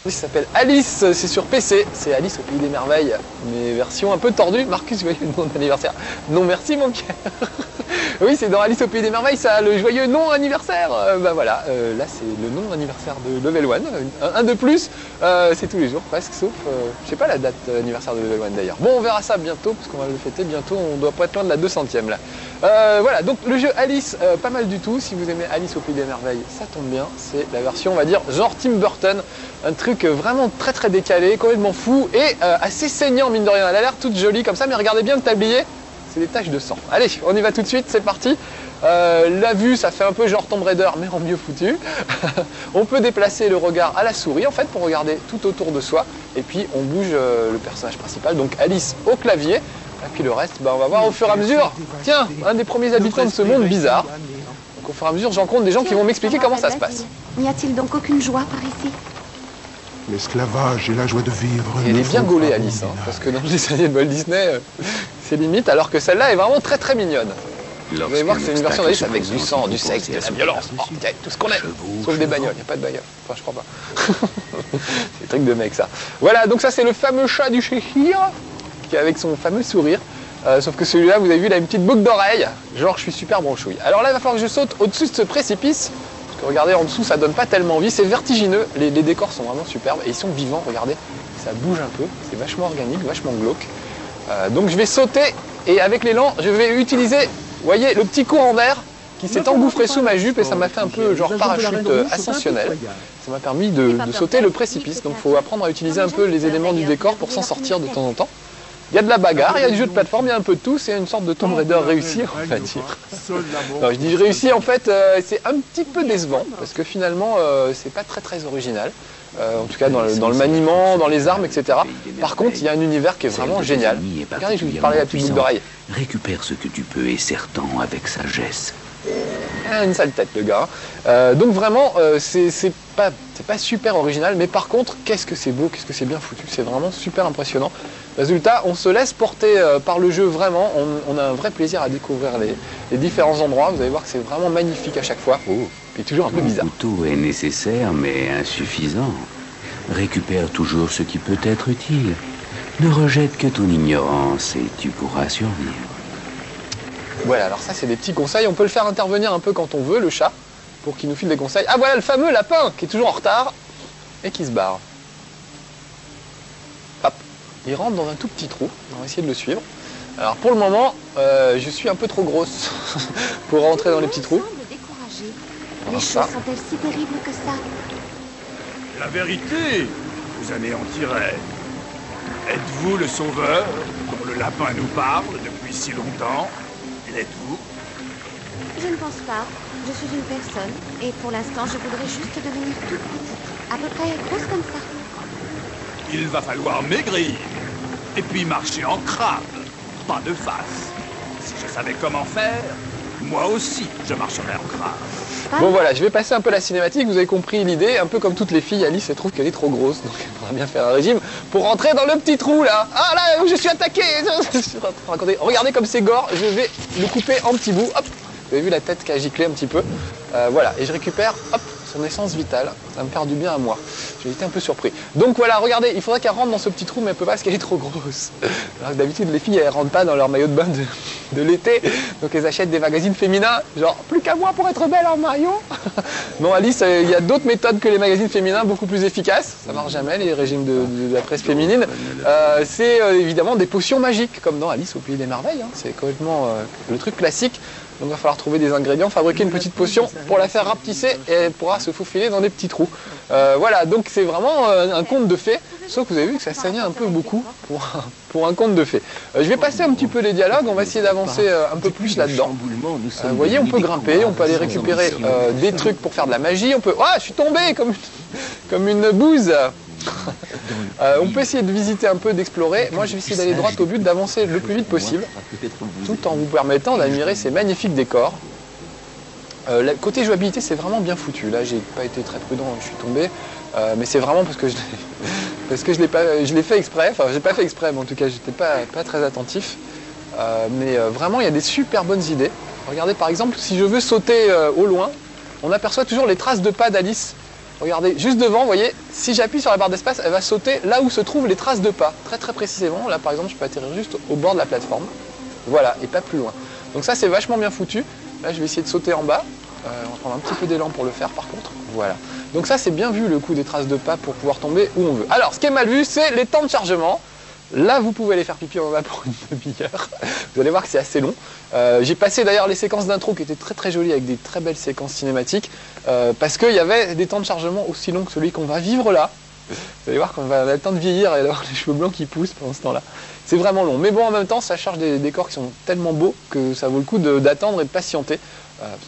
Il s'appelle Alice, c'est sur PC, c'est Alice au Pays des Merveilles, mais version un peu tordue. Marcus, joyeux nom d'anniversaire. Non merci mon Pierre. Oui, c'est dans Alice au Pays des Merveilles, ça, le joyeux nom anniversaire. Bah voilà, là c'est le nom anniversaire de Level 1, un de plus, c'est tous les jours presque, sauf, je sais pas la date anniversaire de Level 1 d'ailleurs. Bon, on verra ça bientôt, parce qu'on va le fêter bientôt, on doit pas être loin de la 200e là. Voilà, donc le jeu Alice, pas mal du tout. Si vous aimez Alice au Pays des Merveilles, ça tombe bien. C'est la version, on va dire, genre Tim Burton. Un truc vraiment très décalé, complètement fou et assez saignant mine de rien. Elle a l'air toute jolie comme ça, mais regardez bien le tablier, c'est des taches de sang. Allez, on y va tout de suite, c'est parti. La vue, ça fait un peu genre Tomb Raider, mais en mieux foutu. On peut déplacer le regard à la souris, en fait, pour regarder tout autour de soi. Et puis, on bouge le personnage principal, donc Alice, au clavier. Et puis le reste, bah, on va voir au fur et à mesure. Tiens, un des premiers habitants de ce monde bizarre. Donc au fur et à mesure, j'en compte des gens qui vont m'expliquer comment ça se passe. N'y a-t-il donc aucune joie par ici? L'esclavage et la joie de vivre. Et elle est bien gaulée, Alice, hein, parce que dans les séries de Walt Disney, c'est limite, alors que celle-là est vraiment très mignonne. Vous allez voir que c'est une version d'Alice avec du sang, du sexe, de la violence, tout ce qu'on aime, sauf des bagnoles, il n'y a pas de bagnoles, enfin je crois pas. C'est des trucs de mec ça. Voilà, donc ça c'est le fameux chat du Cheshire, qui est avec son fameux sourire. Sauf que celui-là, vous avez vu, il a une petite boucle d'oreille, genre je suis super branchouille. Alors là, il va falloir que je saute au-dessus de ce précipice. Regardez en dessous, ça donne pas tellement envie, c'est vertigineux, les décors sont vraiment superbes et ils sont vivants, regardez, ça bouge un peu, c'est vachement organique, vachement glauque. Donc je vais sauter et avec l'élan, je vais utiliser, vous voyez, le petit courant d'air qui s'est engouffré sous ma jupe et ça m'a fait un peu genre parachute ascensionnel. Ça m'a permis de sauter le précipice, donc il faut apprendre à utiliser un peu les éléments du décor pour s'en sortir de temps en temps. Il y a de la bagarre, il y a du jeu de plateforme, il y a un peu de tout, c'est une sorte de Tomb Raider réussi, on va dire. Non, je dis réussi, en fait, c'est un petit peu décevant, parce que finalement, c'est pas très original. En tout cas, dans le maniement, dans les armes, etc. Par contre, il y a un univers qui est vraiment génial. Regardez, je vais vous parler à la petite boucle d'oreille. Récupère ce que tu peux et serre-t'en avec sagesse. Une sale tête, le gars. Donc vraiment, c'est pas super original, mais par contre, qu'est-ce que c'est beau, qu'est-ce que c'est bien foutu. C'est vraiment super impressionnant. Résultat, on se laisse porter par le jeu vraiment. On a un vrai plaisir à découvrir les différents endroits. Vous allez voir que c'est vraiment magnifique à chaque fois. Et toujours un peu bizarre. Le couteau est nécessaire, mais insuffisant. Récupère toujours ce qui peut être utile. Ne rejette que ton ignorance et tu pourras survivre. Voilà, alors ça c'est des petits conseils. On peut le faire intervenir un peu quand on veut, le chat, pour qu'il nous file des conseils. Ah voilà le fameux lapin qui est toujours en retard et qui se barre. Hop, il rentre dans un tout petit trou. On va essayer de le suivre. Alors pour le moment, je suis un peu trop grosse pour rentrer dans les petits trous. Les choses sont-elles si terribles que ça? La vérité vous anéantirait. Êtes-vous le sauveur dont le lapin nous parle depuis si longtemps? L'êtes-vous? Je ne pense pas. Je suis une personne. Et pour l'instant, je voudrais juste devenir toute petite. À peu près grosse comme ça. Il va falloir maigrir. Et puis marcher en crabe. Pas de face. Si je savais comment faire, moi aussi, je marcherais en crabe. Bon voilà, je vais passer un peu la cinématique, vous avez compris l'idée, un peu comme toutes les filles, Alice elle trouve qu'elle est trop grosse, donc elle faudra bien faire un régime pour rentrer dans le petit trou là. Ah là où je suis attaqué. Regardez comme c'est gore, je vais le couper en petits bouts, hop. Vous avez vu la tête qui a giclé un petit peu, voilà, et je récupère, hop, son essence vitale, ça me fait du bien à moi. J'ai été un peu surpris. Donc voilà, regardez, il faudrait qu'elle rentre dans ce petit trou, mais elle peut pas parce qu'elle est trop grosse. Alors d'habitude, les filles, elles rentrent pas dans leur maillot de bain de l'été, donc elles achètent des magazines féminins, genre plus qu'à moi pour être belle en maillot. Non, Alice, il y a d'autres méthodes que les magazines féminins, beaucoup plus efficaces. Ça marche jamais, les régimes de la presse féminine. C'est évidemment des potions magiques, comme dans Alice au Pays des Merveilles. Hein. C'est complètement le truc classique. Donc il va falloir trouver des ingrédients, fabriquer une petite potion pour la faire rapetisser et elle pourra se faufiler dans des petits trous. Voilà, donc c'est vraiment un conte de fées, sauf que vous avez vu que ça saignait un peu beaucoup pour un conte de fées. Je vais passer un petit peu les dialogues, on va essayer d'avancer un peu plus là-dedans. Vous voyez, on peut grimper, on peut aller récupérer des trucs pour faire de la magie, on peut... Ah, je suis tombé comme une bouse. On peut essayer de visiter un peu, d'explorer. Moi, je vais essayer d'aller droit au but, d'avancer le plus vite possible, tout en vous permettant d'admirer ces magnifiques décors. Côté jouabilité, c'est vraiment bien foutu. Là, j'ai pas été très prudent, je suis tombé. Mais c'est vraiment parce que je l'ai fait exprès. Enfin, j'ai pas fait exprès, mais en tout cas, j'étais pas très attentif. Mais vraiment, il y a des super bonnes idées. Regardez, par exemple, si je veux sauter au loin, on aperçoit toujours les traces de pas d'Alice. Regardez, juste devant, vous voyez, si j'appuie sur la barre d'espace, elle va sauter là où se trouvent les traces de pas. Très très précisément. Là, par exemple, je peux atterrir juste au bord de la plateforme. Voilà, et pas plus loin. Donc ça, c'est vachement bien foutu. Là, je vais essayer de sauter en bas. On va prendre un petit peu d'élan pour le faire, par contre. Voilà. Donc ça, c'est bien vu, le coup des traces de pas pour pouvoir tomber où on veut. Alors, ce qui est mal vu, c'est les temps de chargement. Là, vous pouvez aller faire pipi en bas pour une demi-heure. Vous allez voir que c'est assez long. J'ai passé d'ailleurs les séquences d'intro qui étaient très très jolies avec des très belles séquences cinématiques parce qu'il y avait des temps de chargement aussi longs que celui qu'on va vivre là. Vous allez voir qu'on va avoir le temps de vieillir et d'avoir les cheveux blancs qui poussent pendant ce temps-là. C'est vraiment long. Mais bon, en même temps, ça charge des décors qui sont tellement beaux que ça vaut le coup d'attendre et de patienter.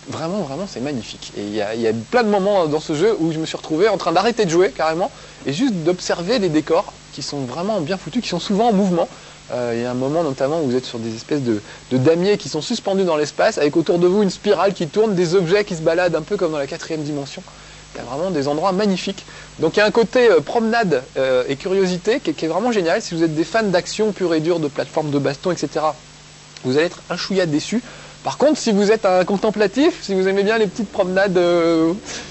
Vraiment, vraiment, c'est magnifique. Et il y a plein de moments dans ce jeu où je me suis retrouvé en train d'arrêter de jouer carrément et juste d'observer les décors qui sont vraiment bien foutus, qui sont souvent en mouvement. Il y a un moment notamment où vous êtes sur des espèces de damiers qui sont suspendus dans l'espace avec autour de vous une spirale qui tourne, des objets qui se baladent un peu comme dans la 4e dimension. Il y a vraiment des endroits magnifiques. Donc il y a un côté promenade et curiosité qui est vraiment génial. Si vous êtes des fans d'action pure et dure, de plateforme, de baston, etc., vous allez être un chouïa déçu. Par contre, si vous êtes un contemplatif, si vous aimez bien les petites promenades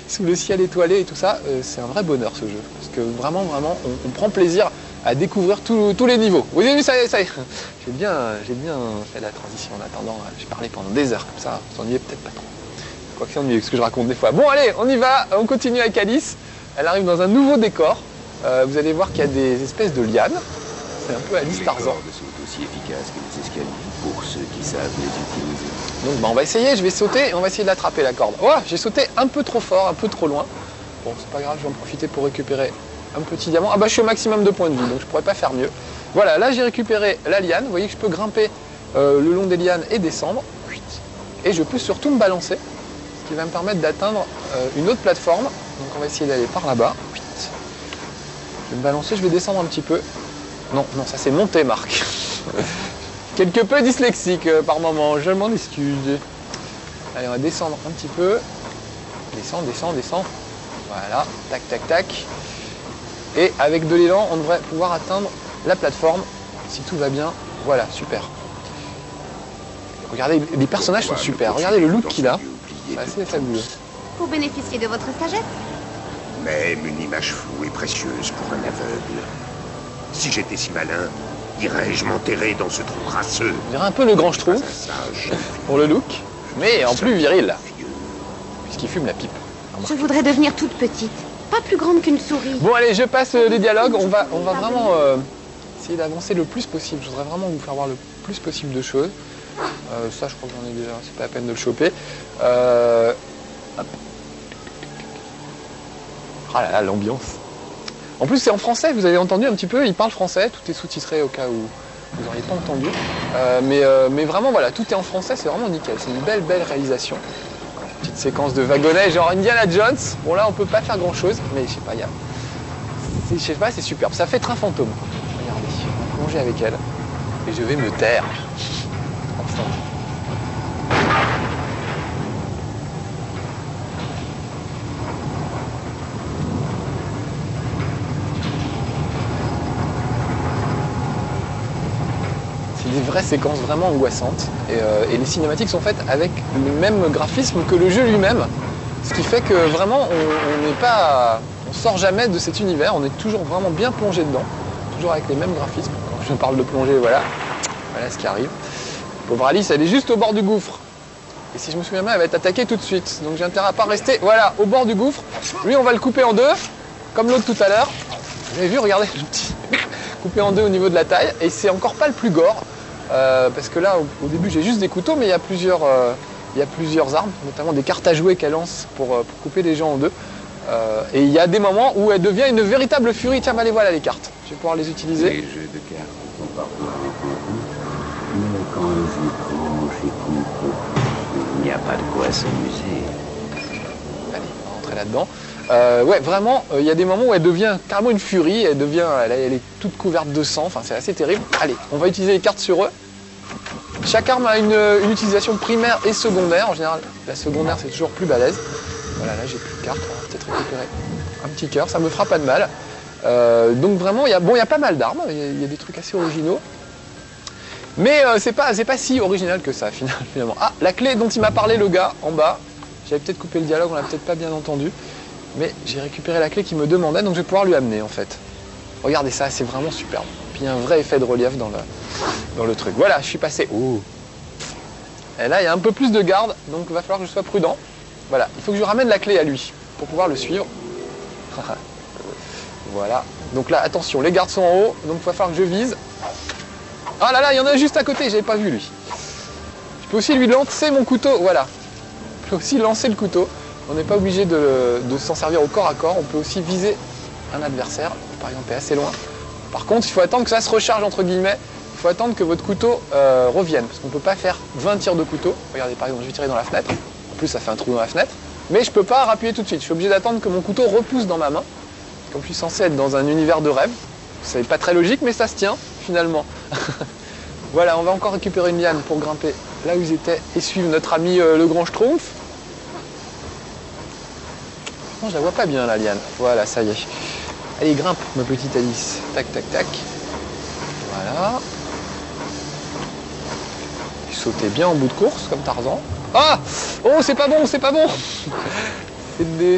sous le ciel étoilé et tout ça, c'est un vrai bonheur ce jeu. Parce que vraiment, vraiment, on prend plaisir à découvrir tous les niveaux. Vous avez vu, ça y est. J'ai bien fait la transition en attendant. J'ai parlé pendant des heures comme ça, vous ennuyez peut-être pas trop. Quoi que c'est ennuyeux, ce que je raconte des fois. Bon, allez, on y va, on continue avec Alice. Elle arrive dans un nouveau décor. Vous allez voir qu'il y a des espèces de lianes. C'est un peu Alice Tarzan. Les cordes sont aussi efficaces que les escaliers pour ceux qui savent les utiliser. Donc bah, on va essayer, je vais sauter et on va essayer d'attraper la corde. Oh, j'ai sauté un peu trop fort, un peu trop loin. Bon, c'est pas grave, je vais en profiter pour récupérer un petit diamant. Ah bah je suis au maximum de points de vie, donc je pourrais pas faire mieux. Voilà, là j'ai récupéré la liane. Vous voyez que je peux grimper le long des lianes et descendre. Et je peux surtout me balancer, ce qui va me permettre d'atteindre une autre plateforme. Donc on va essayer d'aller par là-bas. Je vais me balancer, je vais descendre un petit peu. Non, ça c'est monter, Marc. Quelque peu dyslexique par moment, je m'en excuse. Allez, on va descendre un petit peu. Descends. Voilà, tac. Et avec de l'élan, on devrait pouvoir atteindre la plateforme, si tout va bien. Voilà, super. Regardez, les personnages sont super. Regardez le look qu'il a. C'est assez fabuleux. Pour bénéficier de votre sagesse. Même une image floue est précieuse pour un aveugle. Si j'étais si malin, irais-je m'enterrer dans ce trou crasseux? On dirait un peu le grand Schtroumpf pour le look, mais en plus viril, puisqu'il fume la pipe. Je voudrais devenir toute petite, pas plus grande qu'une souris. Bon allez, je passe les dialogues, on va vraiment essayer d'avancer le plus possible. Je voudrais vraiment vous faire voir le plus possible de choses. Ça je crois que j'en ai déjà, c'est pas la peine de le choper. Hop. Ah là là, l'ambiance. En plus c'est en français, vous avez entendu un petit peu, il parle français, tout est sous-titré au cas où vous n'auriez pas entendu. Mais vraiment voilà, tout est en français, c'est vraiment nickel, c'est une belle réalisation. Petite séquence de wagonnet, genre Indiana Jones. Bon là on peut pas faire grand chose, mais je sais pas, c'est superbe. Ça fait train fantôme. Regardez, on va plonger avec elle. Et je vais me taire. Enfin. C'est des vraies séquences vraiment angoissantes et les cinématiques sont faites avec le même graphisme que le jeu lui-même, ce qui fait que vraiment on sort jamais de cet univers, on est toujours vraiment bien plongé dedans, toujours avec les mêmes graphismes. Quand je parle de plongée, voilà ce qui arrive. Pauvre Alice, elle est juste au bord du gouffre. Et si je me souviens bien, elle va être attaquée tout de suite. Donc j'ai intérêt à pas rester, voilà, au bord du gouffre. Lui, on va le couper en deux, comme l'autre tout à l'heure. Vous avez vu, regardez, le petit coupé en deux au niveau de la taille. Et c'est encore pas le plus gore. Parce que là, au début, j'ai juste des couteaux, mais il y a plusieurs armes, notamment des cartes à jouer qu'elle lance pour couper les gens en deux. Et il y a des moments où elle devient une véritable furie. Tiens, allez, voilà les cartes. Je vais pouvoir les utiliser. Les jeux de cartes sont parfois répandus, mais quand le jeu tranche et coupe, il n'y a pas de quoi s'amuser. Allez, on va rentrer là-dedans. Ouais, vraiment, il y a des moments où elle devient carrément une furie. Elle est toute couverte de sang. Enfin, c'est assez terrible. Allez, on va utiliser les cartes sur eux. Chaque arme a une utilisation primaire et secondaire. En général, la secondaire, c'est toujours plus balèze. Voilà, là, j'ai plus de cartes. On va peut-être récupérer un petit cœur. Ça me fera pas de mal. Donc vraiment, il y a pas mal d'armes. Il y a des trucs assez originaux. Mais c'est pas si original que ça, finalement. Ah, la clé dont il m'a parlé, le gars, en bas. J'avais peut-être coupé le dialogue, on l'a peut-être pas bien entendu. Mais j'ai récupéré la clé qu'il me demandait, donc je vais pouvoir lui amener, en fait. Regardez ça, c'est vraiment superbe. Puis il y a un vrai effet de relief dans le truc. Voilà, je suis passé... Oh. Et là, il y a un peu plus de garde, donc il va falloir que je sois prudent. Voilà, il faut que je ramène la clé à lui, pour pouvoir le suivre. Voilà. Donc là, attention, les gardes sont en haut, donc il va falloir que je vise. Ah là là, il y en a juste à côté, j'avais pas vu lui. Je peux aussi lui lancer mon couteau, voilà. Je peux aussi lancer le couteau. On n'est pas obligé de s'en servir au corps à corps, on peut aussi viser un adversaire, par exemple, est assez loin. Par contre, il faut attendre que ça se recharge, entre guillemets. Il faut attendre que votre couteau revienne, parce qu'on ne peut pas faire 20 tirs de couteau. Regardez, par exemple, je vais tirer dans la fenêtre. En plus, ça fait un trou dans la fenêtre. Mais je ne peux pas appuyer tout de suite. Je suis obligé d'attendre que mon couteau repousse dans ma main. Comme je suis censé être dans un univers de rêve. C'est pas très logique, mais ça se tient, finalement. Voilà, on va encore récupérer une liane pour grimper là où ils étaient et suivre notre ami le grand Schtroumpf. Non, je la vois pas bien, la liane. Voilà, ça y est. Allez, grimpe, ma petite Alice. Tac, tac, tac. Voilà. Sauter bien en bout de course, comme Tarzan. Ah! Oh, c'est pas bon, c'est pas bon!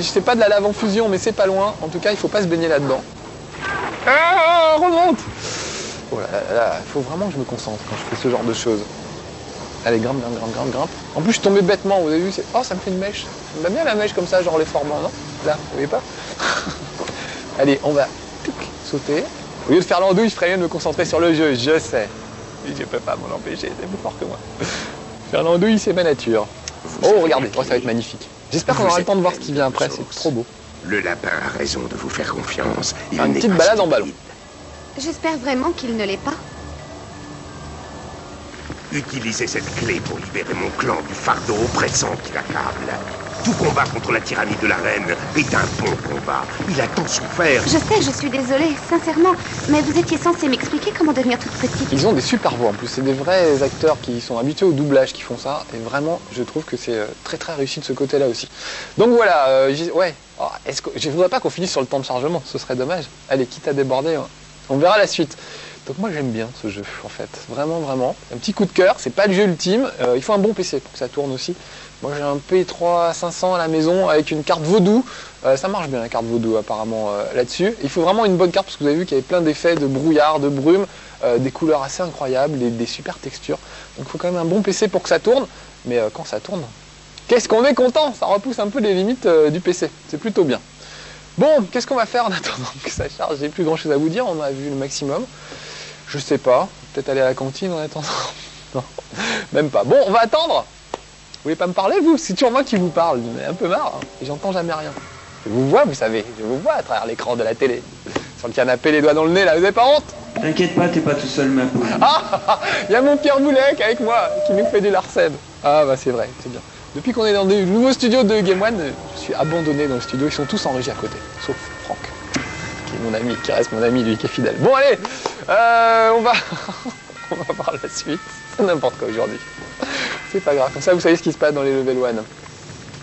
C'est pas de la lave en fusion, mais c'est pas loin. En tout cas, il faut pas se baigner là-dedans. Ah! Remonte! Oh là là, il faut vraiment que je me concentre quand je fais ce genre de choses. Allez, grimpe, grimpe, grimpe, grimpe, grimpe. En plus, je suis tombé bêtement, vous avez vu, oh, ça me fait une mèche. J'aime bien la mèche comme ça, genre les formants, non? Là, vous voyez pas? Allez, on va sauter. Au lieu de faire l'andouille, je ferais mieux de me concentrer sur le jeu, je sais. Je peux pas m'en empêcher, c'est plus fort que moi. Faire l'andouille, c'est ma nature. Oh, regardez, oh, ça va être magnifique. J'espère qu'on aura le temps de voir ce qui vient après, c'est trop beau. Le lapin a raison de vous faire confiance. Une petite balade en ballon. J'espère vraiment qu'il ne l'est pas. Utilisez cette clé pour libérer mon clan du fardeau oppressant qui l'accable. Tout combat contre la tyrannie de la reine est un bon combat. Il a tant souffert. Je sais, je suis désolée, sincèrement. Mais vous étiez censé m'expliquer comment devenir toute petite. Ils ont des super voix en plus. C'est des vrais acteurs qui sont habitués au doublage qui font ça. Et vraiment, je trouve que c'est très très réussi de ce côté-là aussi. Donc voilà, ouais. Oh, je ne voudrais pas qu'on finisse sur le temps de chargement. Ce serait dommage. Allez, quitte à déborder, on verra la suite. Donc moi j'aime bien ce jeu en fait, vraiment vraiment. Un petit coup de cœur, c'est pas le jeu ultime, il faut un bon PC pour que ça tourne aussi. Moi j'ai un P3 500 à la maison avec une carte Vaudou, ça marche bien la carte Vaudou apparemment là-dessus. Il faut vraiment une bonne carte parce que vous avez vu qu'il y avait plein d'effets de brouillard, de brume, des couleurs assez incroyables, des super textures. Donc il faut quand même un bon PC pour que ça tourne, mais quand ça tourne, qu'est-ce qu'on est content, ça repousse un peu les limites du PC, c'est plutôt bien. Bon, qu'est-ce qu'on va faire en attendant que ça charge? J'ai plus grand chose à vous dire, on a vu le maximum. Je sais pas, peut-être aller à la cantine en attendant. Non, même pas. Bon, on va attendre. Vous voulez pas me parler, vous? C'est toujours moi qui vous parle, j'en ai un peu marre, hein, et j'entends jamais rien. Je vous vois, vous savez, je vous vois à travers l'écran de la télé. Sur le canapé, les doigts dans le nez, là, vous avez pas honte? T'inquiète pas, t'es pas tout seul, ma poule. Ah, il y a mon Pierre Boulec avec moi, qui nous fait du Larsen. Ah bah c'est vrai, c'est bien. Depuis qu'on est dans des nouveaux studios de Game One, je suis abandonné dans le studio, ils sont tous en régie à côté, sauf Franck. Qui est mon ami, qui reste mon ami, lui, qui est fidèle. Bon, allez, on va voir la suite. C'est n'importe quoi aujourd'hui. C'est pas grave, comme ça, vous savez ce qui se passe dans les level 1.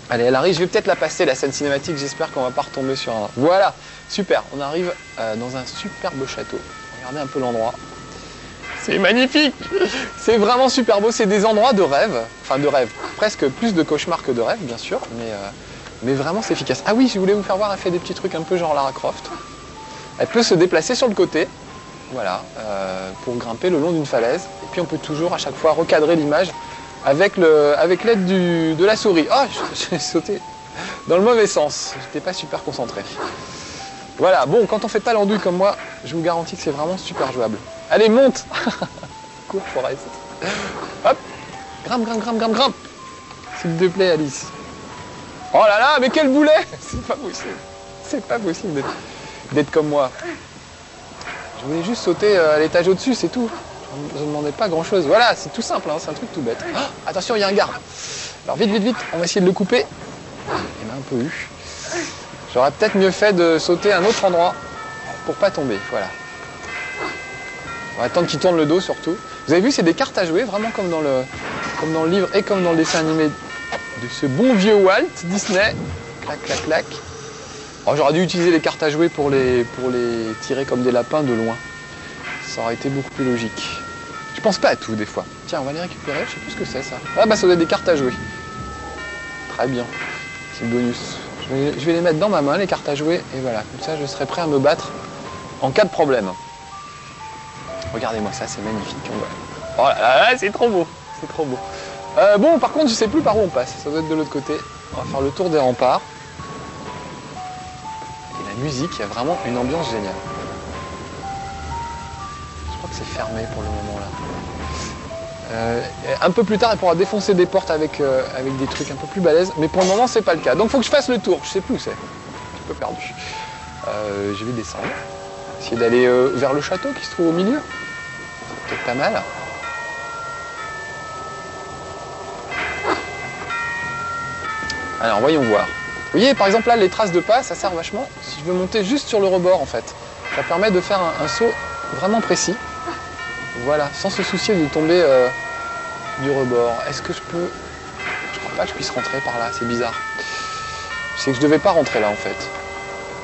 Allez, elle arrive, je vais peut-être la passer, la scène cinématique, j'espère qu'on va pas retomber sur un... Voilà, super, on arrive dans un superbe château. Regardez un peu l'endroit. C'est magnifique. C'est vraiment super beau, c'est des endroits de rêve. Enfin, de rêve, presque plus de cauchemar que de rêve, bien sûr, mais vraiment c'est efficace. Ah oui, je voulais vous faire voir, elle fait des petits trucs un peu genre Lara Croft. Elle peut se déplacer sur le côté, voilà, pour grimper le long d'une falaise. Et puis on peut toujours à chaque fois recadrer l'image avec l'aide de la souris. Ah, j'ai sauté dans le mauvais sens, j'étais pas super concentré. Voilà, bon, quand on fait pas l'andouille comme moi, je vous garantis que c'est vraiment super jouable. Allez, monte. Cours, Forest. Hop, grimpe, grimpe, grimpe, grimpe, grimpe. S'il te plaît, Alice. Oh là là, mais quel boulet! C'est pas possible. C'est pas possible d'être comme moi. Je voulais juste sauter à l'étage au-dessus, c'est tout. Je ne demandais pas grand-chose. Voilà, c'est tout simple, hein, c'est un truc tout bête. Oh, attention, il y a un garde. Alors vite, vite, vite, on va essayer de le couper. Il m'a un peu eu. J'aurais peut-être mieux fait de sauter à un autre endroit pour pas tomber, voilà. On va attendre qu'il tourne le dos surtout. Vous avez vu, c'est des cartes à jouer, vraiment comme dans le livre et comme dans le dessin animé de ce bon vieux Walt Disney. Clac, clac, clac. Alors j'aurais dû utiliser les cartes à jouer pour les tirer comme des lapins de loin. Ça aurait été beaucoup plus logique. Je pense pas à tout des fois. Tiens, on va les récupérer, je sais plus ce que c'est ça. Ah bah ça doit être des cartes à jouer. Très bien, c'est le bonus. Je vais les mettre dans ma main, les cartes à jouer, et voilà, comme ça je serai prêt à me battre en cas de problème. Regardez-moi ça, c'est magnifique. Oh là là, c'est trop beau, c'est trop beau. Bon, par contre, je sais plus par où on passe. Ça doit être de l'autre côté. On va faire le tour des remparts. Et la musique, il y a vraiment une ambiance géniale. Je crois que c'est fermé pour le moment là. Un peu plus tard, elle pourra défoncer des portes avec des trucs un peu plus balèzes. Mais pour le moment, c'est pas le cas. Donc, il faut que je fasse le tour. Je sais plus où c'est. Un petit peu perdu. Je vais descendre. Essayer d'aller vers le château qui se trouve au milieu. C'est peut-être pas mal. Alors, voyons voir. Vous voyez, par exemple, là, les traces de pas, ça sert vachement. Si je veux monter juste sur le rebord, en fait, ça permet de faire un saut vraiment précis. Voilà, sans se soucier de tomber du rebord. Est-ce que je peux... Je crois pas que je puisse rentrer par là, c'est bizarre. Je sais que je devais pas rentrer là, en fait.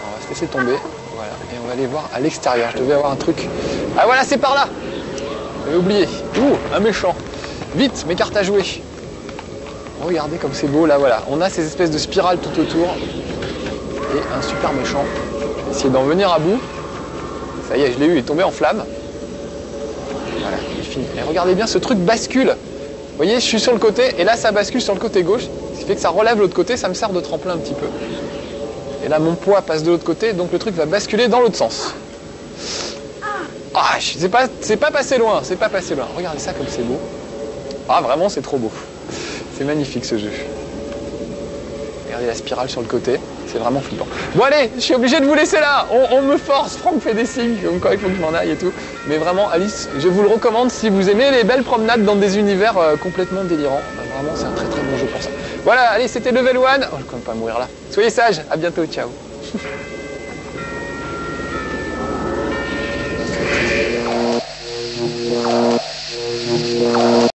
On va se laisser tomber. Voilà, et on va aller voir à l'extérieur. Je devais avoir un truc... Ah voilà, c'est par là. J'avais oublié. Ouh, un méchant. Vite, mes cartes à jouer. Regardez comme c'est beau, là, voilà. On a ces espèces de spirales tout autour. Et un super méchant. Je vais essayer d'en venir à bout. Ça y est, je l'ai eu, il est tombé en flamme. Voilà, il est fini. Et regardez bien, ce truc bascule. Vous voyez, je suis sur le côté, et là, ça bascule sur le côté gauche. Ce qui fait que ça relève l'autre côté, ça me sert de tremplin un petit peu. Et là, mon poids passe de l'autre côté, donc le truc va basculer dans l'autre sens. Ah, c'est pas passé loin, c'est pas passé loin. Regardez ça comme c'est beau. Ah, vraiment, c'est trop beau. C'est magnifique ce jeu. Regardez la spirale sur le côté, c'est vraiment flippant. Bon allez, je suis obligé de vous laisser là, on me force, Franck fait des signes, comme quoi il faut que je m'en aille et tout. Mais vraiment, Alice, je vous le recommande si vous aimez les belles promenades dans des univers complètement délirants. Vraiment, c'est un très très bon jeu pour ça. Voilà, allez, c'était Level 1. Oh, je ne peux pas mourir là. Soyez sages, à bientôt, ciao.